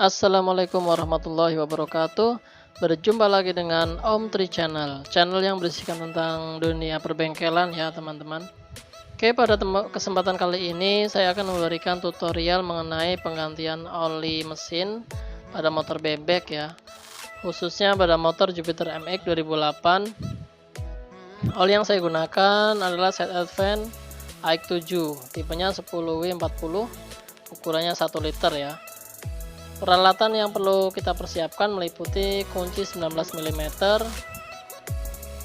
Assalamualaikum warahmatullahi wabarakatuh. Berjumpa lagi dengan Om Tri Channel, channel yang berisikan tentang dunia perbengkelan ya teman-teman. Oke, pada kesempatan kali ini saya akan memberikan tutorial mengenai penggantian oli mesin pada motor bebek ya, khususnya pada motor Jupiter MX 2008. Oli yang saya gunakan adalah Side Advance AX7, tipenya 10W40, ukurannya 1 liter ya. Peralatan yang perlu kita persiapkan meliputi kunci 19 mm,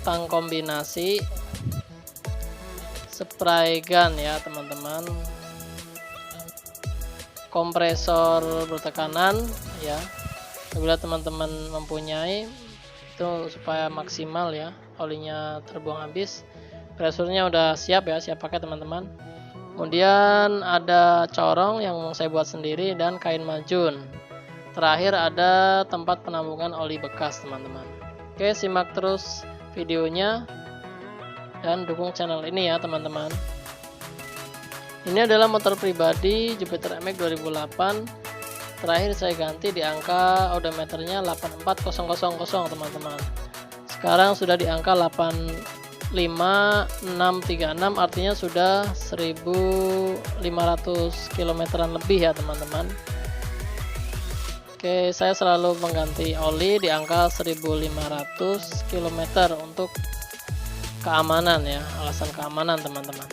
tang kombinasi, spray gun ya teman-teman, kompresor bertekanan ya, apabila teman-teman mempunyai itu supaya maksimal ya, olinya terbuang habis. Presurnya udah siap ya, siap pakai teman-teman. Kemudian ada corong yang saya buat sendiri dan kain majun. Terakhir ada tempat penampungan oli bekas teman-teman. Oke, simak terus videonya dan dukung channel ini ya teman-teman. Ini adalah motor pribadi Jupiter MX 2008. Terakhir saya ganti di angka odometernya 84000 teman-teman. Sekarang sudah di angka 85636, artinya sudah 1500 kilometeran lebih ya teman-teman. Oke, saya selalu mengganti oli di angka 1500 km untuk keamanan ya, alasan keamanan teman-teman.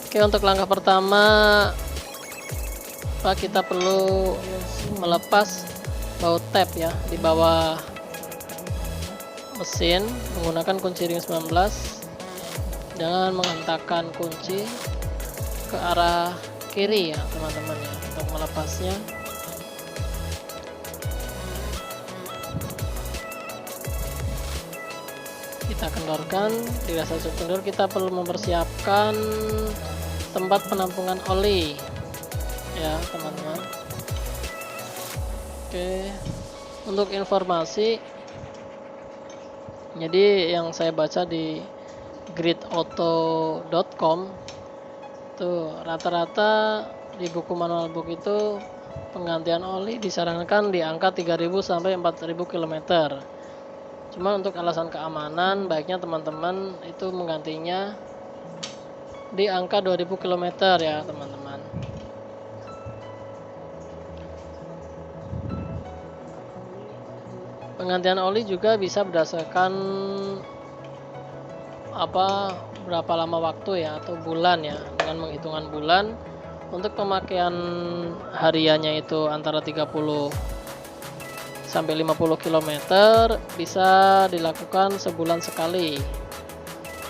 Oke, untuk langkah pertama kita perlu melepas baut tab ya di bawah mesin menggunakan kunci ring 19 dengan menghentakkan kunci ke arah kiri ya teman-teman ya. Untuk melepasnya kita kendorkan. Di rasa kendor kita perlu mempersiapkan tempat penampungan oli ya teman-teman. Oke, untuk informasi, jadi yang saya baca di gridauto.com tuh rata-rata di buku manual book itu penggantian oli disarankan di angka 3000 sampai 4000 km. Cuma untuk alasan keamanan baiknya teman-teman itu menggantinya di angka 2000 km ya teman-teman. Penggantian oli juga bisa berdasarkan berapa lama waktu ya, atau bulan ya, dengan menghitungan bulan. Untuk pemakaian hariannya itu antara 30 sampai 50 km bisa dilakukan sebulan sekali.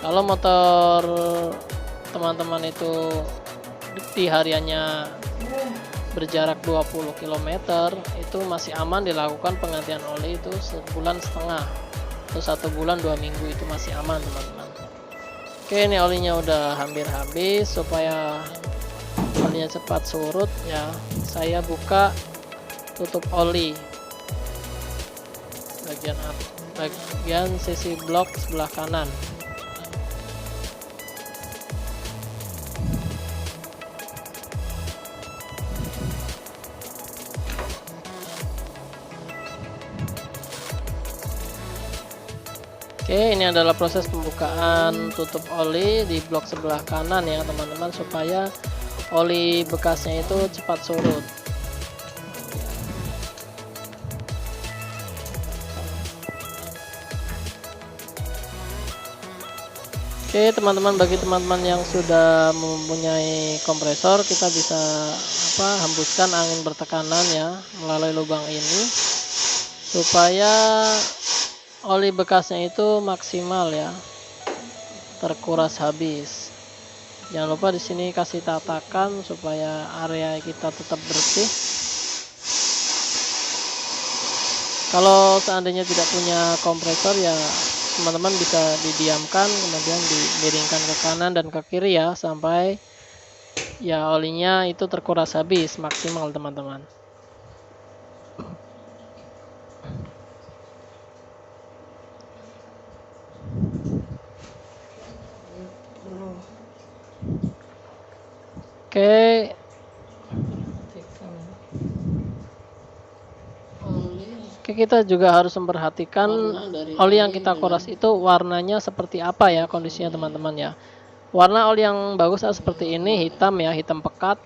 Kalau motor teman-teman itu di hariannya berjarak 20 km itu masih aman dilakukan penggantian oli itu sebulan setengah atau 1 bulan 2 minggu, itu masih aman teman-teman. Oke, ini olinya udah hampir habis. Supaya olinya cepat surut ya, saya buka tutup oli bagian sisi blok sebelah kanan. Oke, ini adalah proses pembukaan tutup oli di blok sebelah kanan ya teman-teman, supaya oli bekasnya itu cepat surut. Oke teman-teman, bagi teman-teman yang sudah mempunyai kompresor, kita bisa hembuskan angin bertekanan ya melalui lubang ini supaya oli bekasnya itu maksimal ya, terkuras habis. Jangan lupa di sini kasih tatakan supaya area kita tetap bersih. Kalau seandainya tidak punya kompresor ya teman-teman bisa didiamkan, kemudian dimiringkan ke kanan dan ke kiri ya, sampai ya olinya itu terkuras habis maksimal teman-teman. Oke, kita juga harus memperhatikan oli yang kita kuras itu warnanya seperti apa ya kondisinya teman-teman ya. Warna oli yang bagus seperti ini, hitam ya, hitam pekat.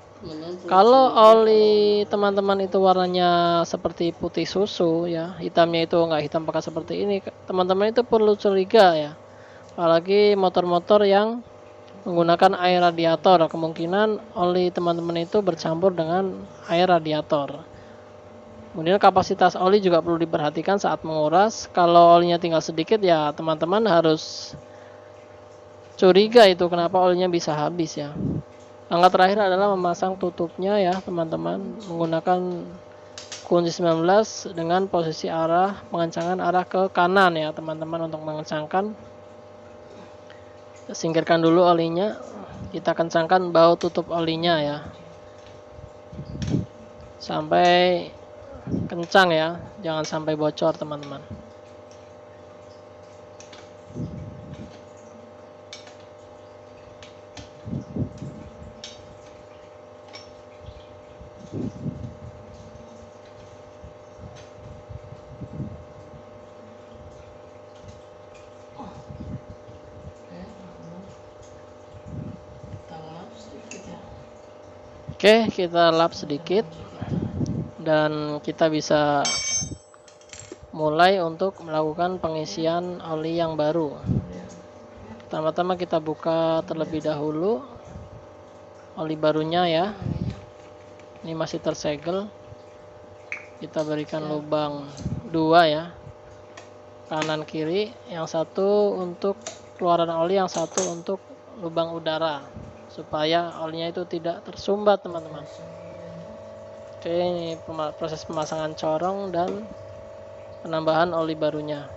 Kalau oli teman-teman itu warnanya seperti putih susu ya, hitamnya itu enggak hitam pekat seperti ini, teman-teman itu perlu curiga ya. Apalagi motor-motor yang menggunakan air radiator, kemungkinan oli teman-teman itu bercampur dengan air radiator. Kemudian kapasitas oli juga perlu diperhatikan saat menguras. Kalau olinya tinggal sedikit ya teman-teman harus curiga itu kenapa olinya bisa habis ya. Langkah terakhir adalah memasang tutupnya ya teman-teman, menggunakan kunci 19 dengan posisi arah pengencangan arah ke kanan ya teman-teman untuk mengencangkan. Singkirkan dulu olinya, kita kencangkan baut tutup olinya ya sampai kencang ya, jangan sampai bocor teman-teman. Oke, kita lap sedikit dan kita bisa mulai untuk melakukan pengisian oli yang baru. Pertama-tama kita buka terlebih dahulu oli barunya ya. Ini masih tersegel. Kita berikan lubang 2 ya, kanan kiri, yang satu untuk keluaran oli, yang satu untuk lubang udara, supaya olinya itu tidak tersumbat teman-teman. Oke, ini proses pemasangan corong dan penambahan oli barunya.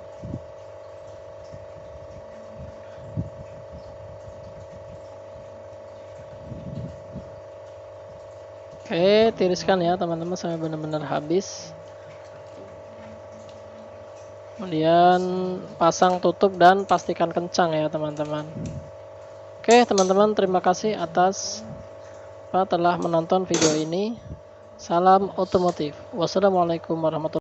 Oke, tiriskan ya teman-teman sampai benar-benar habis. Kemudian pasang tutup dan pastikan kencang ya teman-teman. Oke teman-teman, terima kasih atas telah menonton video ini. Salam otomotif. Wassalamualaikum warahmatullahi wabarakatuh.